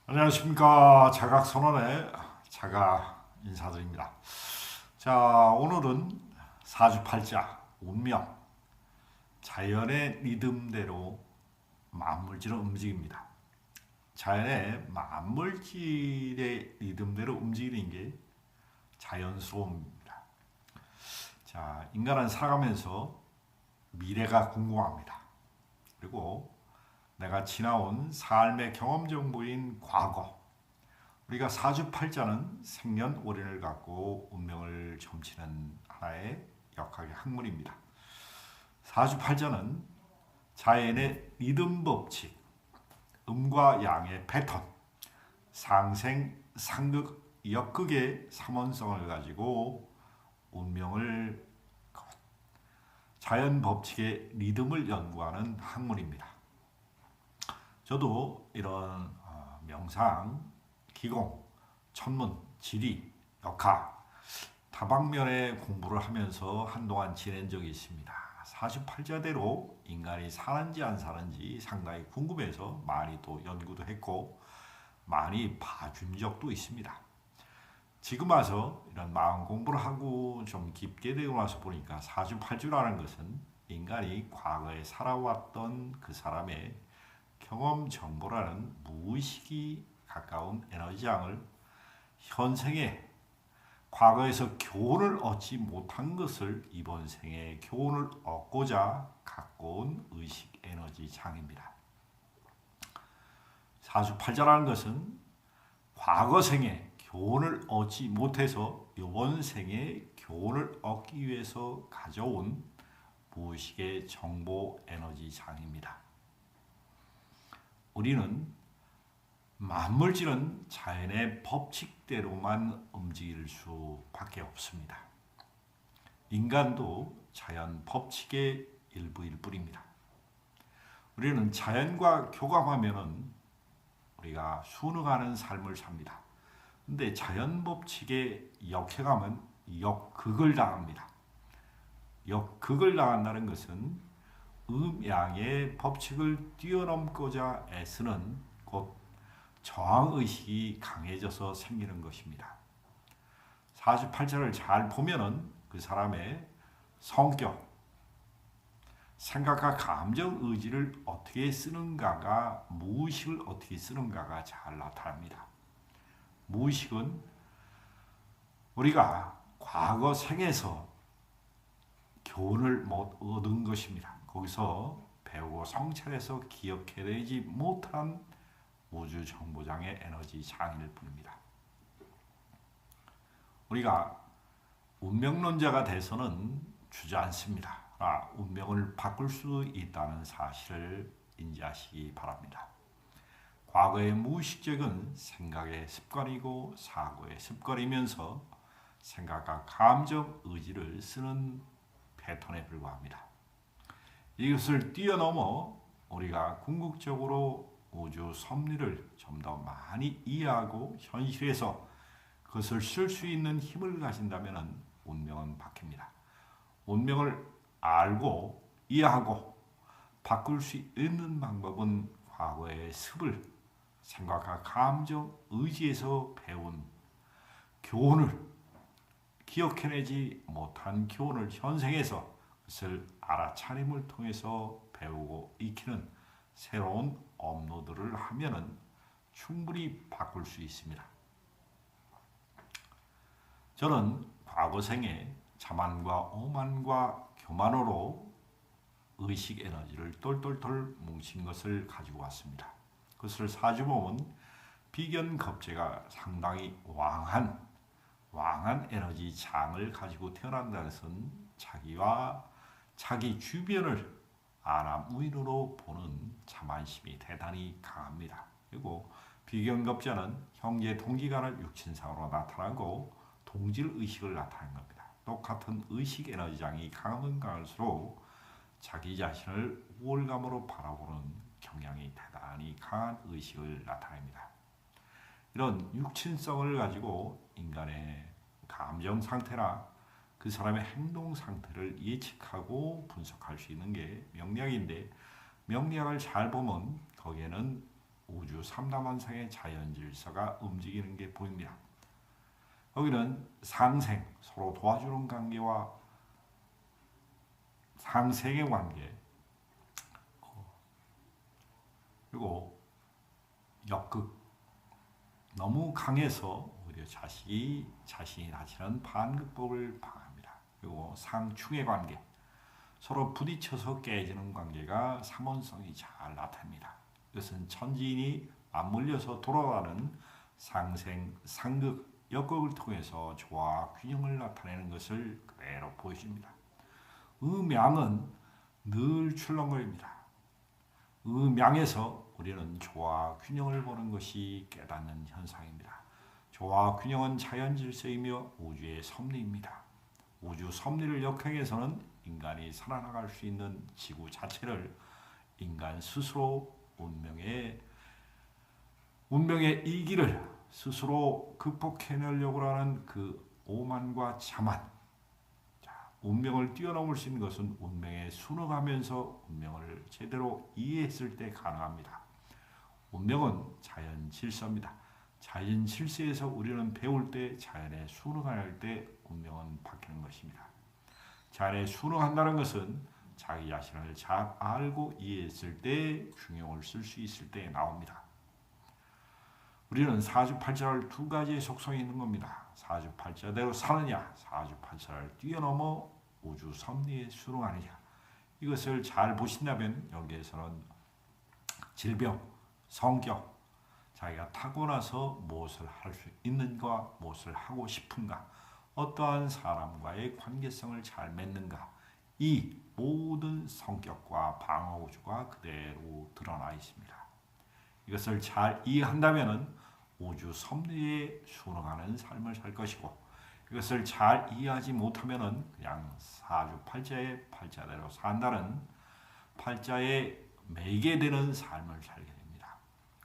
안녕하십니까. 자각선언의 자가 인사드립니다. 자, 오늘은 사주팔자, 운명, 자연의 리듬대로 만물질은 움직입니다. 자연의 만물질의 리듬대로 움직이는 게 자연스러움입니다. 자, 인간은 살아가면서 미래가 궁금합니다. 그리고 내가 지나온 삶의 경험 정보인 과거, 우리가 사주팔자는 생년월일을 갖고 운명을 점치는 하나의 역학의 학문입니다. 사주팔자는 자연의 리듬 법칙, 음과 양의 패턴, 상생, 상극, 역극의 삼원성을 가지고 운명을 자연 법칙의 리듬을 연구하는 학문입니다. 저도 이런 명상, 기공, 천문, 지리, 역학 다방면의 공부를 하면서 한동안 지낸 적이 있습니다. 사주팔자대로 인간이 사는지 안 사는지 상당히 궁금해서 많이 또 연구도 했고 많이 봐준 적도 있습니다. 지금 와서 이런 마음 공부를 하고 좀 깊게 되고 나서 보니까 사주팔주라는 것은 인간이 과거에 살아왔던 그 사람의 경험 정보라는 무의식이 가까운 에너지장을 현생에 과거에서 교훈을 얻지 못한 것을 이번 생에 교훈을 얻고자 갖고 온 의식 에너지 장입니다. 사주팔자라는 것은 과거 생에 교훈을 얻지 못해서 이번 생에 교훈을 얻기 위해서 가져온 무의식의 정보 에너지 장입니다. 우리는 만물질은 자연의 법칙대로만 움직일 수밖에 없습니다. 인간도 자연 법칙의 일부일 뿐입니다. 우리는 자연과 교감하면은 우리가 순응하는 삶을 삽니다. 근데 자연 법칙에 역행하면 역극을 당합니다. 역극을 당한다는 것은 음양의 법칙을 뛰어넘고자 애쓰는 곧 저항의식이 강해져서 생기는 것입니다. 사주팔자를 잘 보면은 그 사람의 성격, 생각과 감정 의지를 어떻게 쓰는가가 무의식을 어떻게 쓰는가가 잘 나타납니다. 무의식은 우리가 과거 생에서 교훈을 못 얻은 것입니다. 거기서 배우고 성찰해서 기억해내지 못한 우주 정보장의 에너지 장일 뿐입니다. 우리가 운명론자가 돼서는 주저앉습니다. 운명을 바꿀 수 있다는 사실을 인지하시기 바랍니다. 과거의 무의식적은 생각의 습관이고 사고의 습관이면서 생각과 감정, 의지를 쓰는 패턴에 불과합니다. 이것을 뛰어넘어 우리가 궁극적으로 우주 섭리를 좀 더 많이 이해하고 현실에서 그것을 쓸 수 있는 힘을 가진다면 운명은 바뀝니다. 운명을 알고 이해하고 바꿀 수 있는 방법은 과거의 습을 생각과 감정, 의지에서 배운 교훈을 기억해내지 못한 교훈을 현생에서 그것을 알아차림을 통해서 배우고 익히는 새로운 업로드를 하면은 충분히 바꿀 수 있습니다. 저는 과거 생에 자만과 오만과 교만으로 의식 에너지를 똘똘똘 뭉친 것을 가지고 왔습니다. 그것을 사주보면 비견겁제가 상당히 왕한 에너지 장을 가지고 태어난다는 것은 자기와 자기 주변을 아나무인으로 보는 자만심이 대단히 강합니다. 그리고 비견겁자는 형제 동지간을 육친상으로 나타나고 동질의식을 나타내는 겁니다. 똑같은 의식 에너지장이 강하면 강할수록 자기 자신을 우월감으로 바라보는 경향이 대단히 강한 의식을 나타냅니다. 이런 육친성을 가지고 인간의 감정 상태나 그 사람의 행동 상태를 예측하고 분석할 수 있는 게 명리학인데, 명리학을 잘 보면 거기에는 우주 우주 삼다만상의 자연질서가 움직이는 게 보입니다. 여기는 상생, 서로 도와주는 관계와 상생의 관계, 그리고 역극, 너무 강해서 오히려 자신이 다치는 반극법을 방합니다. 그리고 상충의 관계, 서로 부딪혀서 깨지는 관계가 삼원성이 잘 나타납니다. 이것은 천지인이 맞물려서 돌아가는 상생, 상극, 역극을 통해서 조화, 균형을 나타내는 것을 그대로 보여줍니다. 음양은 늘 출렁거립니다. 음양에서 우리는 조화, 균형을 보는 것이 깨닫는 현상입니다. 조화, 균형은 자연질서이며 우주의 섭리입니다. 우주 섭리를 역행해서는 인간이 살아나갈 수 있는 지구 자체를 인간 스스로 운명의 이기를 스스로 극복해내려고 하는 그 오만과 자만, 운명을 뛰어넘을 수 있는 것은 운명에 순응하면서 운명을 제대로 이해했을 때 가능합니다. 운명은 자연 질서입니다. 자연 질서에서 우리는 배울 때, 자연에 순응할 때 운명은 바뀌는 것입니다. 자연에 순응한다는 것은 자기 자신을 잘 알고 이해했을 때 중용을 쓸 수 있을 때 나옵니다. 우리는 사주팔자를 두 가지의 속성이 있는 겁니다. 사주팔자대로 사느냐, 사주팔자를 뛰어넘어 우주 섭리에 순응하느냐. 이것을 잘 보신다면 여기에서는 질병, 성격, 자기가 타고나서 무엇을 할 수 있는가, 무엇을 하고 싶은가, 어떠한 사람과의 관계성을 잘 맺는가, 이 모든 성격과 방어우주가 그대로 드러나 있습니다. 이것을 잘 이해한다면 우주 섭리에 순응하는 삶을 살 것이고, 이것을 잘 이해하지 못하면 그냥 사주팔자의 팔자대로 산다는 팔자에 매게 되는 삶을 살게 됩니다.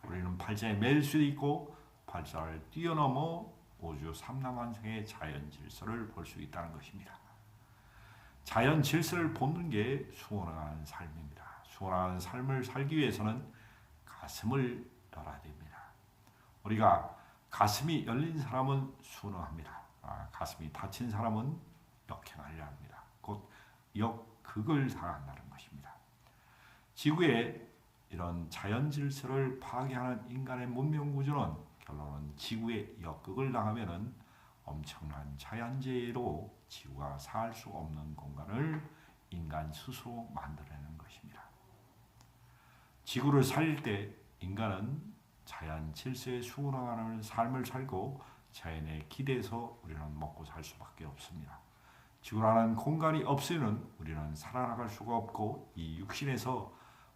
우리는 팔자에 매일 수도 있고 팔자를 뛰어넘어 우주 삼라만상의 자연 질서를 볼 수 있다는 것입니다. 자연 질서를 보는 게 수원하는 삶입니다. 수원하는 삶을 살기 위해서는 가슴을 열어야 됩니다. 우리가 가슴이 열린 사람은 순응합니다. 가슴이 닫힌 사람은 역행하려 합니다. 곧 역극을 당한다는 것입니다. 지구의 이런 자연 질서를 파괴하는 인간의 문명 구조는 결론은 지구의 역극을 당하면은 엄청난 자연재해로 지구가 살 수 없는 공간을 인간 스스로 만들어내는 것입니다. 지구를 살릴 때 인간은 자연 질서에 순응하는 삶을 살고 자연에 기대서 우리는 먹고 살 수밖에 없습니다. 지구라는 공간이 없으면 우리는 살아나갈 수가 없고, 이 육신에서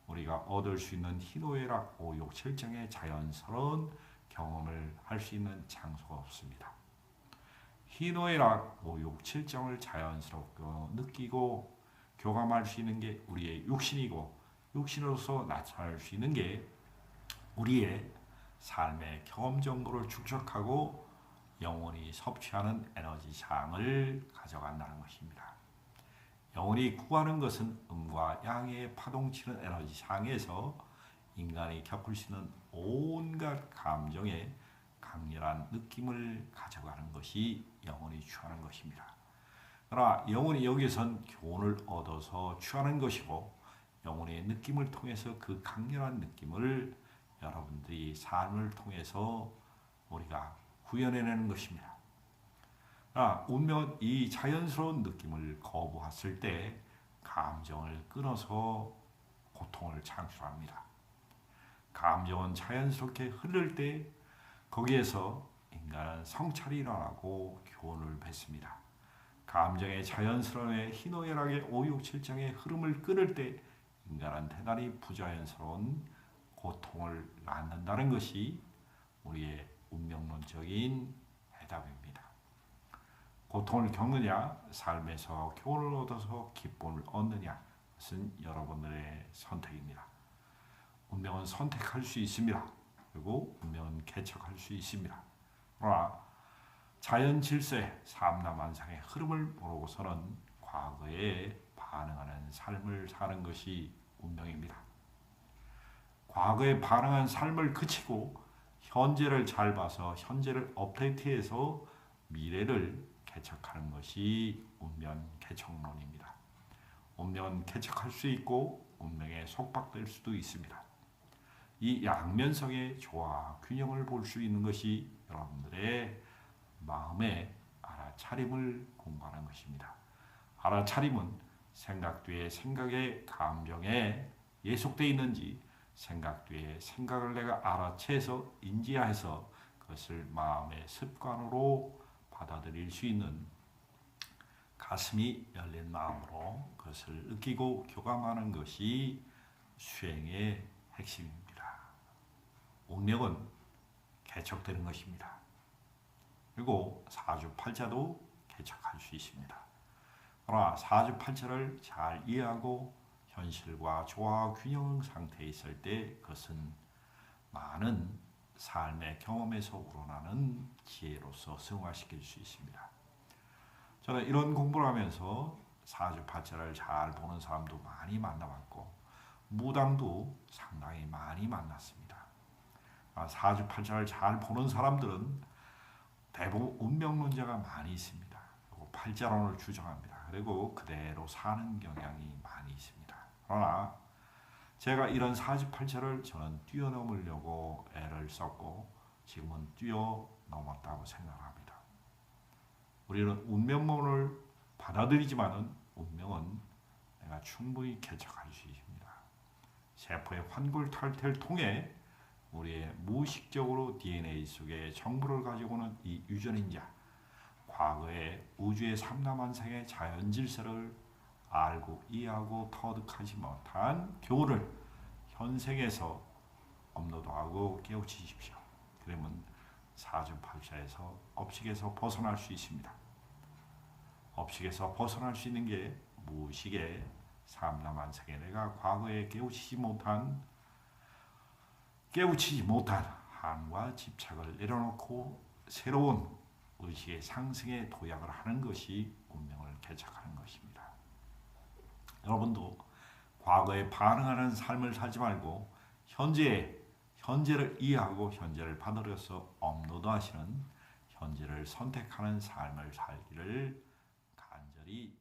우리가 얻을 수 있는 희노애락, 오욕칠정의 자연스러운 경험을 할 수 있는 장소가 없습니다. 희노애락, 오욕칠정을 자연스럽게 느끼고 교감할 수 있는 게 우리의 육신이고, 육신으로서 나타날 수 있는 게 우리의 삶의 경험 정보를 축적하고 영혼이 섭취하는 에너지 상을 가져간다는 것입니다. 영혼이 구하는 것은 음과 양의 파동치는 에너지 상에서 인간이 겪을 수 있는 온갖 감정의 강렬한 느낌을 가져가는 것이 영혼이 취하는 것입니다. 그러나 영혼이 여기선 교훈을 얻어서 취하는 것이고, 영혼의 느낌을 통해서 그 강렬한 느낌을 여러분들이 삶을 통해서 우리가 구현해내는 것입니다. 운명은 이 자연스러운 느낌을 거부했을 때 감정을 끊어서 고통을 창출합니다. 감정은 자연스럽게 흐를 때 거기에서 인간은 성찰이 일어나고 교훈을 뱉습니다. 감정의 자연스러움의 희노애락의 오욕칠정의 흐름을 끊을 때 인간은 대단히 부자연스러운 고통을 낳는다는 것이 우리의 운명론적인 해답입니다. 고통을 겪느냐, 삶에서 교훈을 얻어서 기쁨을 얻느냐, 그것은 여러분들의 선택입니다. 운명은 선택할 수 있습니다. 그리고 운명은 개척할 수 있습니다. 그러나 자연 질서의 삼라만상의 흐름을 모르고서는 과거에 반응하는 삶을 사는 것이 운명입니다. 과거에 반응한 삶을 그치고 현재를 잘 봐서 현재를 업데이트해서 미래를 개척하는 것이 운명 개척론입니다. 운명은 개척할 수 있고 운명에 속박될 수도 있습니다. 이 양면성의 조화, 균형을 볼 수 있는 것이 여러분들의 마음의 알아차림을 공부하는 것입니다. 알아차림은 생각 뒤에 생각의 감정에 예속되어 있는지 생각 뒤에 생각을 내가 알아채서 인지해서 그것을 마음의 습관으로 받아들일 수 있는 가슴이 열린 마음으로 그것을 느끼고 교감하는 것이 수행의 핵심입니다. 운명은 개척되는 것입니다. 그리고 사주팔자도 개척할 수 있습니다. 그러나 사주팔자를 잘 이해하고 현실과 조화 균형 상태에 있을 때 그것은 많은 삶의 경험에서 우러나는 지혜로서 승화시킬 수 있습니다. 저는 이런 공부를 하면서 사주팔자를 잘 보는 사람도 많이 만나봤고 무당도 상당히 많이 만났습니다. 사주팔자를 잘 보는 사람들은 대부분 운명론자가 많이 있습니다. 그리고 팔자론을 주장합니다. 그리고 그대로 사는 경향이 많이 있습니다. 그러나 제가 이런 사주팔자를 저는 뛰어넘으려고 애를 썼고 지금은 뛰어넘었다고 생각합니다. 우리는 운명론을 받아들이지만은 운명은 내가 충분히 개척할 수 있습니다. 세포의 환골탈태를 통해 우리의 무의식적으로 DNA 속에 정보를 가지고 오는 이 유전인자, 과거의 우주의 삼라만상의 자연 질서를 알고 이해하고 터득하지 못한 교훈을 현생에서 업로드하고 깨우치십시오. 그러면 사주팔자에서 업식에서 벗어날 수 있습니다. 업식에서 벗어날 수 있는 게 무의식의 삼라만상에 내가 과거에 깨우치지 못한 한과 집착을 내려놓고 새로운 의식의 상승에 도약을 하는 것이 운명을 개척하는 것입니다. 여러분도 과거에 반응하는 삶을 살지 말고 현재를 이해하고 현재를 받아들여서 업로드하시는 현재를 선택하는 삶을 살기를 간절히